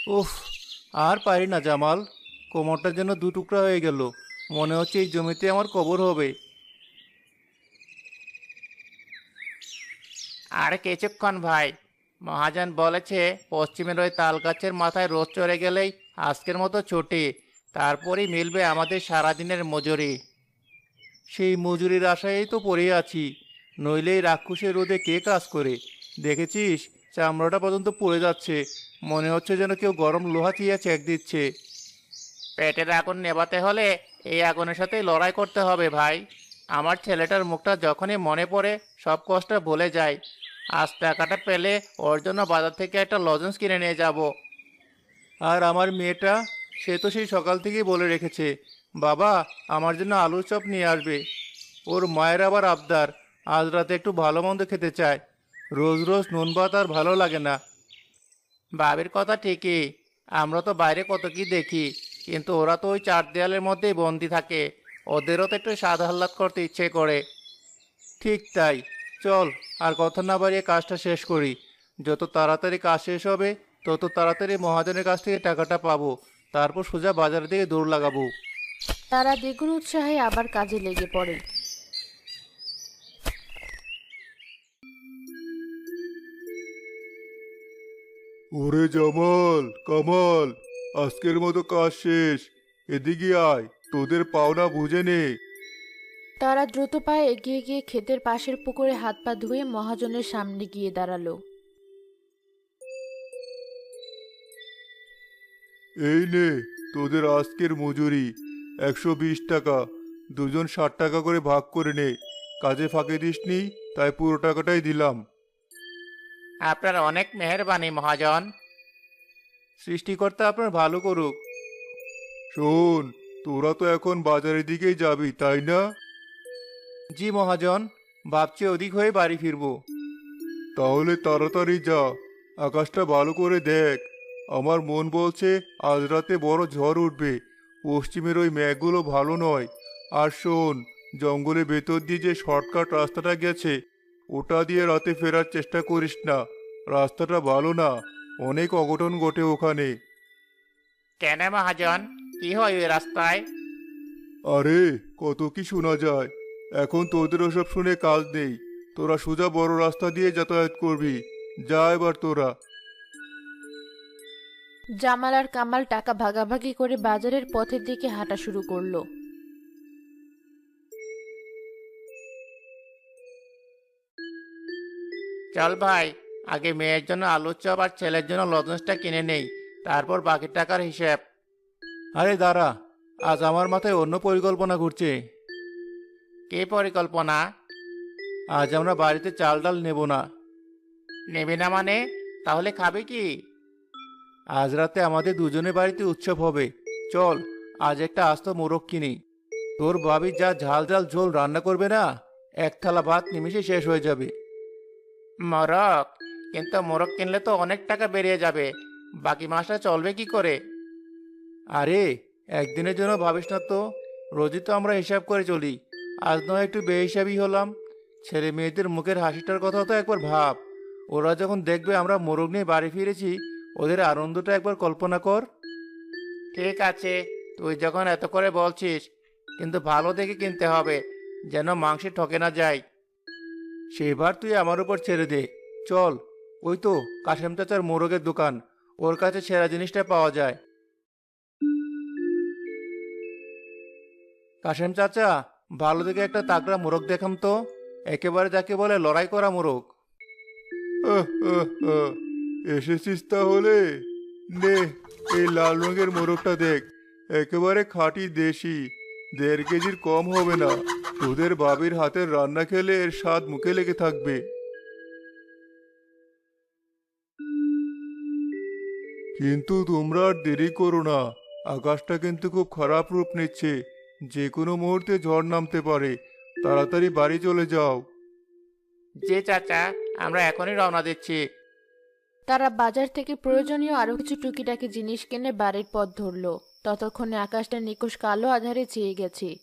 উফ, আর পারি না জামাল। কোমরটা যেন দু টুকরা হয়ে গেল। মনে হচ্ছে এই জমিতে আমার কবর হবে। আর কিছুক্ষণ ভাই। মহাজন বলেছে পশ্চিমের ওই তাল গাছের মাথায় রোদ চড়ে গেলেই আজকের মতো ছুটি। তারপরই মিলবে আমাদের সারাদিনের মজুরি। সেই মজুরির আশায় তো পড়ে আছি। নইলে এই রাক্ষসের রোদে কে কাজ করে? দেখেছিস, চামড়াটা পর্যন্ত পুড়ে যাচ্ছে। মনে হচ্ছে যেন কেউ গরম লোহা দিয়ে চেক দিচ্ছে। পেটের আগুন নেভাতে হলে এই আগুনের সাথেই লড়াই করতে হবে ভাই। আমার ছেলেটার মুখটা যখনই মনে পড়ে সব কষ্ট ভুলে যায়। আজ টাকাটা পেলে ওর জন্য বাজার থেকে একটা লজেন্স কিনে নিয়ে যাব। আর আমার মেয়েটা, সে তো সেই সকাল থেকেই বলে রেখেছে, বাবা, আমার জন্য আলুর চপ নিয়ে আসবে। ওর মায়ের আবার আবদার, আজ রাতে একটু ভালো মন্দ খেতে চায়। রোজ রোজ নুন ভাত আর ভালো লাগে না। ভাবির কথা ঠিকই। আমরা তো বাইরে কত কি দেখি, কিন্তু ওরা তো ওই চার দেয়ালের মধ্যেই বন্দি থাকে। ওদেরও তো একটু স্বাদ আহ্লাদ করতে ইচ্ছে করে। ঠিক তাই। চল, আর কথা না বাড়িয়ে কাজটা শেষ করি। যত তাড়াতাড়ি কাজ শেষ হবে, তত তাড়াতাড়ি মহাজনের কাছ থেকে টাকাটা পাবো। তারপর সোজা বাজারের দিকে দৌড় লাগাবো। তারা দ্বিগুণ উৎসাহে আবার কাজে লেগে পড়ে। ওরে জামাল, কামাল, আজকের মতো কাজ শেষ। এদিকে আয়, তোদের পাওনা বুঝে নে। তারা দ্রুত পায়ে এগিয়ে গিয়ে ক্ষেতের পাশের পুকুরে হাত পা ধুয়ে মহাজনের সামনে গিয়ে দাঁড়ালো। এই নে, তোদের আজকের মজুরি 120 টাকা। দুজন 60 টাকা করে ভাগ করে নে। কাজে ফাঁকি দিসনি, তাই পুরো টাকাটাই দিলাম। আপনার অনেক মেহেরবানি মহাজন। সৃষ্টিকর্তা আপনার ভালো করুক। শোন, তোরা তো এখন বাজারের দিকেই যাবি, তাই না? জি মহাজন, ভাবছি ওদিক হয়ে বাড়ি ফিরবো। তাহলে তাড়াতাড়ি যা। আকাশটা ভালো করে দেখ। আমার মন বলছে আজ রাতে বড় ঝড় উঠবে। পশ্চিমের ওই মেঘগুলো ভালো নয়। আর শোন, জঙ্গলের ভেতর দিয়ে যে শর্টকাট রাস্তাটা গেছে, ওটা দিয়ে রাতে ফেরার চেষ্টা করিস না। রাস্তাটা ভালো না, অনেক অঘটন ঘটে ওখানে। কেন মহাজন, কি হয় ওই রাস্তায়? আরে, কত কি শোনা যায়। এখন তোদের ওসব শুনে কাজ নেই। তোরা সোজা বড় রাস্তা দিয়ে যাতায়াত করবি। যা এবার তোরা। জামাল আর কামাল টাকা ভাগাভাগি করে বাজারের পথের দিকে হাঁটা শুরু করলো। চল ভাই, আগে মেয়ের জন্য আলুর চপ আর ছেলের জন্য লজেন্সটা কিনে নেই। তারপর বাকি টাকার হিসেব। আরে দাঁড়া, আজ আমার মাথায় অন্য পরিকল্পনা ঘুরছে। কি পরিকল্পনা? আজ আমরা বাড়িতে চাল ডাল নেব না। নেবে না মানে? তাহলে খাবে কি? আজ রাতে আমাদের দুজনের বাড়িতে উৎসব হবে। চল, আজ একটা আস্ত মোরগ কিনি। তোর ভাবি যা ঝাল ঝাল ঝোল রান্না করবে না, এক থালা ভাত নিমিষে শেষ হয়ে যাবে। মোরগ? কিন্তু মোরগ কিনলে তো অনেক টাকা বেরিয়ে যাবে। বাকি মাসটা চলবে কি করে? আরে, একদিনের জন্য ভাবিস না তো। রোজই তো আমরা হিসাব করে চলি। আজ নয় একটু বেহিসাবি হলাম। ছেলে মেয়েদের মুখের হাসিটার কথা তো একবার ভাব। ওরা যখন দেখবে আমরা মোরগ নিয়ে বাড়ি ফিরেছি, ওদের আনন্দটা একবার কল্পনা কর। ঠিক আছে, তুই যখন এত করে বলছিস, কিন্তু ভালো দেখে কিনতে হবে, যেন মাংসে ঠকে না যায়। সেবার তুই আমার উপর ছেড়ে দে। চল, ওই তো কাশেম চাচার মোরগের দোকান। ওর কাছে সেরা জিনিসটা পাওয়া যায়। কাশেম চাচা, ভালো দেখে একটা তাগড়া মোরগ দেখাম তো। একেবারে যাকে বলে লড়াই করা মোরগ। আহ, আহ, আহ, এসেছিস তাহলে? নে, এই লাল রঙের মোরগটা দেখ। একেবারে খাঁটি দেশি। 1.5 কেজির কম হবে না। তোদের বাবির হাতের রান্না খেলে এর স্বাদ মুখে লেগে থাকবে। কিন্তু তোমরা আর দেরি করো না। আকাশটা কিন্তু খুব খারাপ রূপ নিচ্ছে। যে কোনো মুহূর্তে ঝড় নামতে পারে। তাড়াতাড়ি বাড়ি চলে যাও। যে চাচা, আমরা এখনই রওনা দিচ্ছি। তারা বাজার থেকে প্রয়োজনীয় আরো কিছু টুকিটাকি জিনিস কিনে বাড়ির পথ ধরলো। ততক্ষণে আকাশটা নিকষ কালো আঁধারে ছেয়ে গেছে।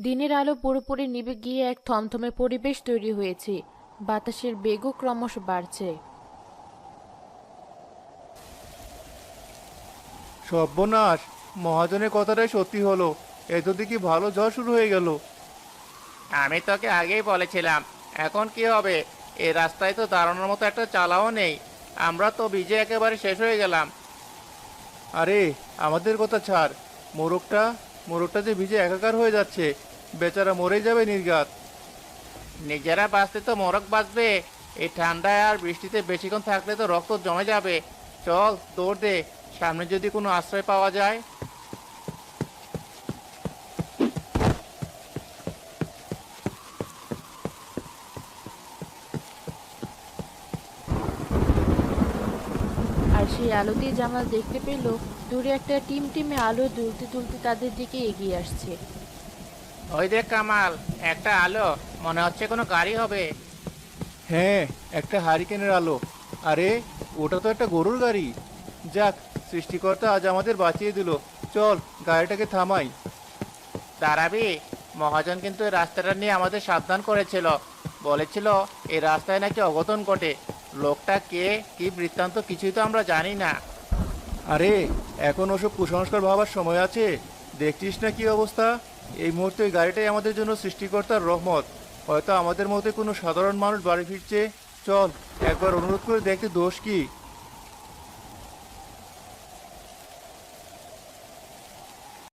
দিনের আলো পুরোপুরি নিভে গিয়ে এক থমথমে পরিবেশ তৈরি হয়েছে। বাতাসের বেগও ক্রমশ বাড়ছে। সর্বনাশ, মহাজনের কথাটাই সত্যি হলো। এত দেখি ভালো ঝড় শুরু হয়ে গেল। আমি তোকে আগেই বলেছিলাম। এখন কি হবে? এই রাস্তায় তো দাঁড়ানোর মতো একটা চালাও নেই। আমরা তো ভিজে একেবারে শেষ হয়ে গেলাম। আরে আমাদের কথা ছাড়, মোরগটা মোরগটা যে ভিজে একাকার হয়ে যাচ্ছে, বেচারা মরেই যাবে নির্ঘাত। নিজেরা বাঁচতে তো মোরগ বাঁচবে। এই ঠান্ডায় আর বৃষ্টিতে বেশিক্ষণ থাকলে তো রক্ত জমে যাবে। চল দৌড় দে, সামনে যদি কোনো আশ্রয় পাওয়া যায়। আর সেই আলোতেই জামাল দেখতে পেল দূরে একটা টিমটিমে আলো দুলতে দুলতে তাদের দিকে এগিয়ে আসছে। ওই দেখ কামাল, একটা আলো, মনে হচ্ছে কোনো গাড়ি হবে। হ্যাঁ, একটা হারিকেনের আলো। আরে ওটা তো একটা গরুর গাড়ি। যাক, সৃষ্টিকর্তা আজ আমাদের বাঁচিয়ে দিল। চল গাড়িটাকে থামাই। দাঁড়াবি, মহাজন কিন্তু এই রাস্তাটা নিয়ে আমাদের সাবধান করেছিল। বলেছিল এই রাস্তায় নাকি অঘটন ঘটে। লোকটা কে, কি বৃত্তান্ত কিছুই তো আমরা জানি না। আরে এখন ওসব কুসংস্কার ভাবার সময় আছে? দেখছিস না কি অবস্থা? এই মুহূর্তে ওই গাড়িটাই আমাদের জন্য সৃষ্টিকর্তার রহমত। হয়তো আমাদের মধ্যে কোনো সাধারণ মানুষ বাড়ি ফিরছে। চল একবার অনুরোধ করে দেখতে, দোষ কি?